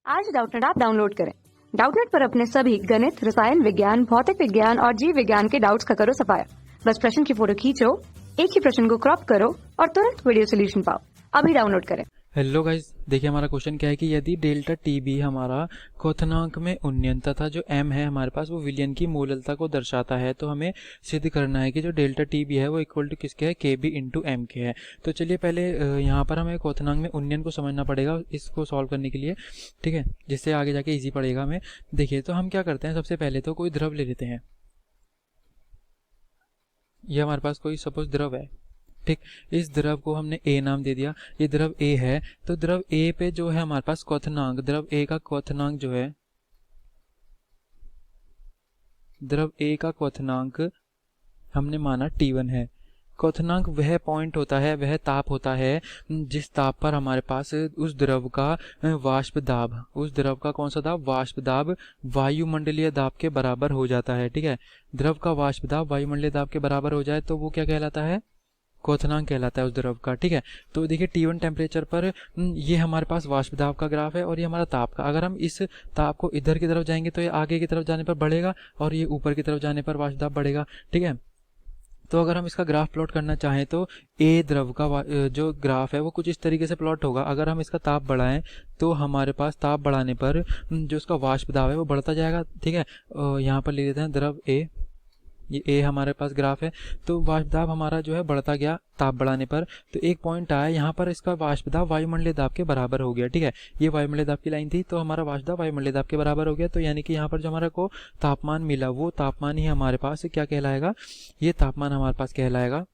आज Doubtnut app download करें। Doubtnut पर अपने सभी गणित, रसायन विज्ञान, भौतिक विज्ञान और जीव विज्ञान के डाउट्स का करो सफाया। बस प्रश्न की फोटो खींचो, एक ही प्रश्न को क्रॉप करो और तुरंत वीडियो सोल्यूशन पाओ। अभी डाउनलोड करें। हेलो गाइस, देखिए हमारा क्वेश्चन क्या है कि यदि डेल्टा टी बी हमारा क्वथनांक में उन्नयन तथा जो एम है हमारे पास वो विलयन की मूललता को दर्शाता है, तो हमें सिद्ध करना है कि जो डेल्टा टी बी है वो इक्वल टू किसके है, के बी इंटू एम के है। तो चलिए पहले यहाँ पर हमें क्वथनांक में उन्नयन को समझना पड़ेगा इसको सॉल्व करने के लिए, ठीक है, जिससे आगे जाके ईजी पड़ेगा हमें। देखिए तो हम क्या करते हैं, सबसे पहले तो कोई द्रव ले लेते हैं। ये हमारे पास कोई सपोज द्रव है, ठीक। इस द्रव को हमने ए नाम दे दिया, ये द्रव ए है। तो द्रव ए पे जो है हमारे पास क्वथनांक, द्रव ए का क्वथनांक जो है, द्रव ए का क्वथनांक हमने माना T1 है। क्वथनांक वह पॉइंट होता है, वह ताप होता है जिस ताप पर हमारे पास उस द्रव का वाष्प दाब, उस द्रव का कौन सा दाब, वाष्प दाब वायुमंडलीय दाब के बराबर हो जाता है, ठीक है। द्रव का वाष्प दाब वायुमंडलीय दाब के बराबर हो जाए तो वो क्या कहलाता है, क्वथनांक कहलाता है उस द्रव का, ठीक है। तो देखिए T1 टेम्परेचर पर ये हमारे पास वाष्प दाब का ग्राफ है और ये हमारा ताप का। अगर हम इस ताप को इधर की तरफ जाएंगे तो ये आगे की तरफ जाने पर बढ़ेगा और ये ऊपर की तरफ जाने पर वाष्प दाब बढ़ेगा, ठीक है। तो अगर हम इसका ग्राफ प्लॉट करना चाहें तो ए द्रव का जो ग्राफ है वो कुछ इस तरीके से प्लॉट होगा। अगर हम इसका ताप बढ़ाएं तो हमारे पास ताप बढ़ाने पर जो उसका वाष्प दाब है वो बढ़ता जाएगा, ठीक है। यहाँ पर ले लेते हैं द्रव ए, ये ए हमारे पास ग्राफ है। तो वाष्प दाब हमारा जो है बढ़ता गया ताप बढ़ाने पर। तो एक पॉइंट आया यहाँ पर, इसका वाष्प दाब वायुमंडलीय दाब के बराबर हो गया, ठीक है। ये वायुमंडलीय दाब की लाइन थी, तो हमारा वाष्प दाब वायुमंडलीय दाब के बराबर हो गया। तो यानी कि यहाँ पर जो हमारा को तापमान मिला वो तापमान ही हमारे पास क्या कहलाएगा, ये तापमान हमारे पास कहलाएगा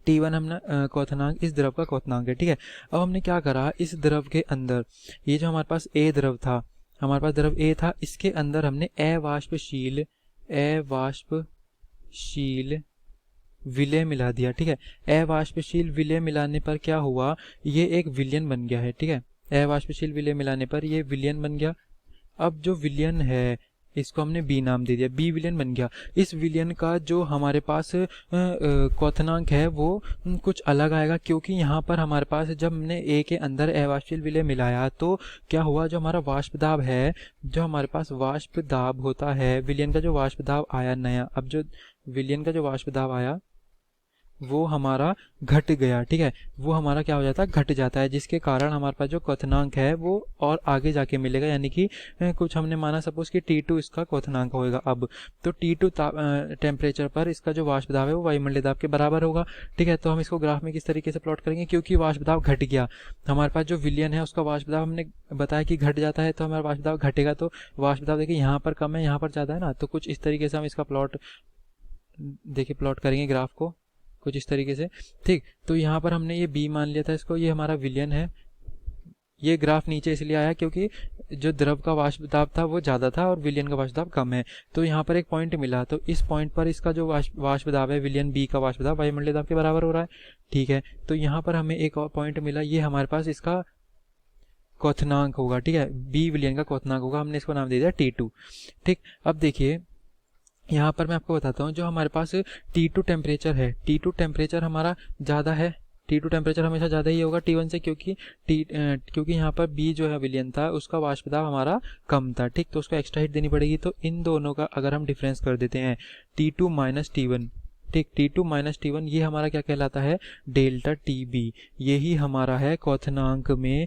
T1 हमने क्वथनांक, इस द्रव का क्वथनांक है, ठीक है। अब हमने क्या करा, इस द्रव के अंदर ये जो हमारे पास ए द्रव था, हमारे पास द्रव ए था, इसके अंदर हमने अवाष्पशील विलय मिला दिया, ठीक है। अवाष्पशील विलय मिलाने पर क्या हुआ, ये एक विलयन बन गया है, ठीक है। अवाष्पशील विलय मिलाने पर ये विलयन बन गया। अब जो विलयन है इसको हमने बी नाम दे दिया, बी विलयन बन गया। इस विलयन का जो हमारे पास क्वथनांक है वो कुछ अलग आएगा, क्योंकि यहाँ पर हमारे पास जब हमने ए के अंदर अवाष्पशील विलय मिलाया तो क्या हुआ, जो हमारा वाष्प दाब है, जो हमारे पास वाष्प दाब होता है, विलयन का जो वाष्प दाब आया नया, अब जो विलयन का जो वाष्प दाब आया वो हमारा घट गया, ठीक है। वो हमारा क्या हो जाता है, घट जाता है, जिसके कारण हमारे पास जो क्वथनांक है वो और आगे जाके मिलेगा। यानी कि कुछ हमने माना सपोज कि T2 इसका क्वथनांक होगा। अब तो T2 टेम्परेचर पर इसका जो वाष्प दाब है वो वायुमंडलीय दाब के बराबर होगा, ठीक है। तो हम इसको ग्राफ में किस तरीके से प्लॉट करेंगे, क्योंकि वाष्प दाब घट गया, हमारे पास जो विलयन है उसका वाष्प दाब हमने बताया कि घट जाता है, तो हमारा वाष्प दाब घटेगा। तो वाष्प दाब देखिए यहाँ पर कम है, यहाँ पर ज़्यादा है ना, तो कुछ इस तरीके से हम इसका प्लॉट देखिए प्लॉट करेंगे ग्राफ को कुछ इस तरीके से, ठीक। तो यहाँ पर हमने ये बी मान लिया था इसको, ये हमारा विलयन है। ये ग्राफ नीचे इसलिए आया क्योंकि जो द्रव का वाष्प दाब था वो ज़्यादा था और विलयन का वाष्प दाब कम है। तो यहाँ पर एक पॉइंट मिला, तो इस पॉइंट पर इसका जो वाष्प दाब है, विलयन बी का वाष्प दाब वायुमंडलीय दाब के बराबर हो रहा है, ठीक है। तो यहाँ पर हमें एक और पॉइंट मिला, ये हमारे पास इसका क्वथनांक होगा, ठीक है। बी विलयन का क्वथनांक होगा, हमने इसको नाम दे दिया T2, ठीक। अब देखिए यहाँ पर मैं आपको बताता हूँ, जो हमारे पास T2 टेम्परेचर है, T2 टेम्परेचर हमारा ज़्यादा है, T2 टेम्परेचर हमेशा ज़्यादा ही होगा T1 से, क्योंकि यहाँ पर B जो है विलयन था उसका वाष्प दाब हमारा कम था, ठीक। तो उसको एक्स्ट्रा हीट देनी पड़ेगी। तो इन दोनों का अगर हम डिफरेंस कर देते हैं T2 माइनस T1, ठीक, T2 माइनस T1, ये हमारा क्या कहलाता है, डेल्टा TB। यही हमारा है क्वथनांक में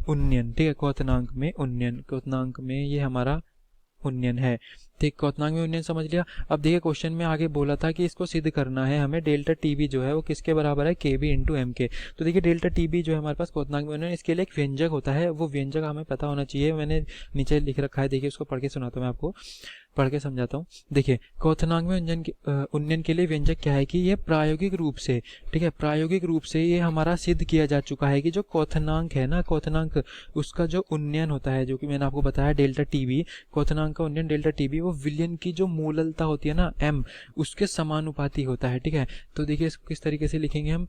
उन्नयन, ठीक है। क्वथनांक में उन्नयन, क्वथनांक में ये हमारा उन्नयन है, ठीक। क्वथनांक में उन्नयन समझ लिया। अब देखिए क्वेश्चन में आगे बोला था कि इसको सिद्ध करना है हमें, डेल्टा टीबी जो है वो किसके बराबर है, के बी इंटू एम के। तो देखिए डेल्टा टीबी जो है हमारे पास क्वथनांक में उन्नयन, इसके लिए एक व्यंजक होता है, वो व्यंजक हमें पता होना चाहिए। मैंने नीचे लिख रखा है, देखिए उसको पढ़ के सुनाता हूँ, मैं आपको पढ़ के समझाता हूँ। देखिए क्वथनांक में उन्नयन के लिए व्यंजक क्या है कि ये प्रायोगिक रूप से, ठीक है, प्रायोगिक रूप से ये हमारा सिद्ध किया जा चुका है कि जो क्वथनांक है ना, क्वथनांक उसका जो उन्नयन होता है, जो कि मैंने आपको बताया डेल्टा टीबी, क्वथनांक का उन्नयन डेल्टा टीबी, वो विलयन की जो मूललता होती है ना m, उसके समानुपाती होता है, ठीक है। तो देखिए इसको किस तरीके से लिखेंगे हम,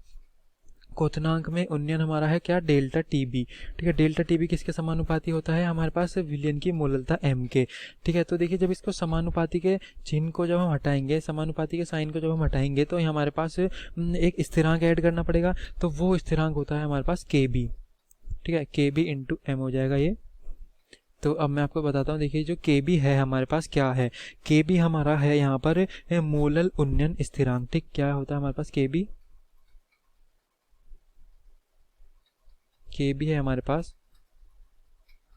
क्वथनांक में उन्नयन हमारा है क्या, डेल्टा टीबी, ठीक है। डेल्टा टीबी किसके समानुपाती होता है, हमारे पास विलयन की मूललता m के, ठीक है। तो देखिए जब इसको समानुपाती के चिन्ह को जब हम हटाएंगे, समानुपाती के साइन को जब हम हटाएंगे तो हमारे पास एक स्थिरांक ऐड करना पड़ेगा। तो वो स्थिरांक होता है हमारे पास kb, ठीक है, kb इंटू m हो जाएगा ये, तो अब मैं आपको बताता हूँ, देखिए जो KB है हमारे पास क्या है। KB हमारा है यहाँ पर मोलल उन्नयन स्थिरांक, ठीक। क्या होता है हमारे पास KB है हमारे पास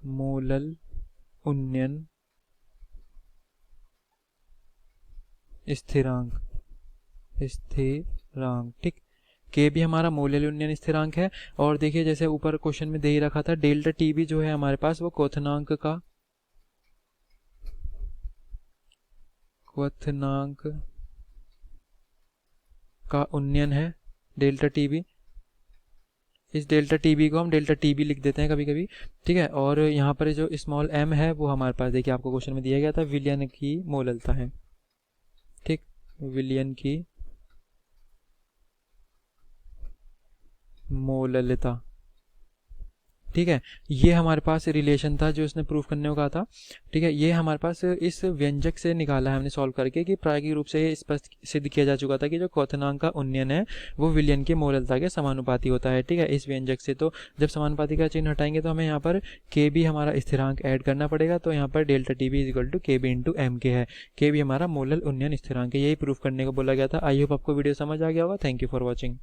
मोलल उन्नयन स्थिरांक, ठीक। KB हमारा मोलल उन्नयन स्थिरांक है। और देखिए जैसे ऊपर क्वेश्चन में दे ही रखा था, डेल्टा TB जो है हमारे पास वो क्वथनांक का उन्नयन है, डेल्टा TB। इस डेल्टा TB को हम डेल्टा TB लिख देते हैं कभी कभी, ठीक है। और यहाँ पर जो स्मॉल m है वो हमारे पास देखिए आपको क्वेश्चन में दिया गया था, विलयन की मोललता है, ठीक। विलयन की मोललता, ठीक है। ये हमारे पास रिलेशन था जो इसने प्रूफ करने को कहा था, ठीक है। ये हमारे पास इस व्यंजक से निकाला है हमने सॉल्व करके कि प्रायोगिक रूप से ये स्पष्ट सिद्ध किया जा चुका था कि जो क्वथनांक का उन्नयन है वो विलयन की मोललता के समानुपाती होता है, ठीक है, इस व्यंजक से। तो जब समानुपाती का चिन्ह हटाएंगे तो हमें यहाँ पर KB हमारा स्थिरांक ऐड करना पड़ेगा, तो यहाँ पर delta TB is equal to KB into MK है। KB हमारा मोलल उन्नयन स्थिरांक है, यही प्रूफ करने को बोला गया था। आई होप आपको वीडियो समझ आ गया होगा। Thank you for watching.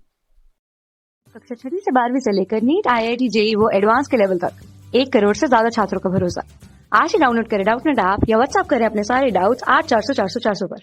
कक्षा 6 से 12वीं से लेकर नीट, IIT, JEE वो एडवांस के लेवल तक 1 करोड़ से ज्यादा छात्रों का भरोसा। आज ही डाउनलोड करें डाउटनेट ऐप या व्हाट्सएप करें अपने सारे डाउट्स 8400 400 400 पर।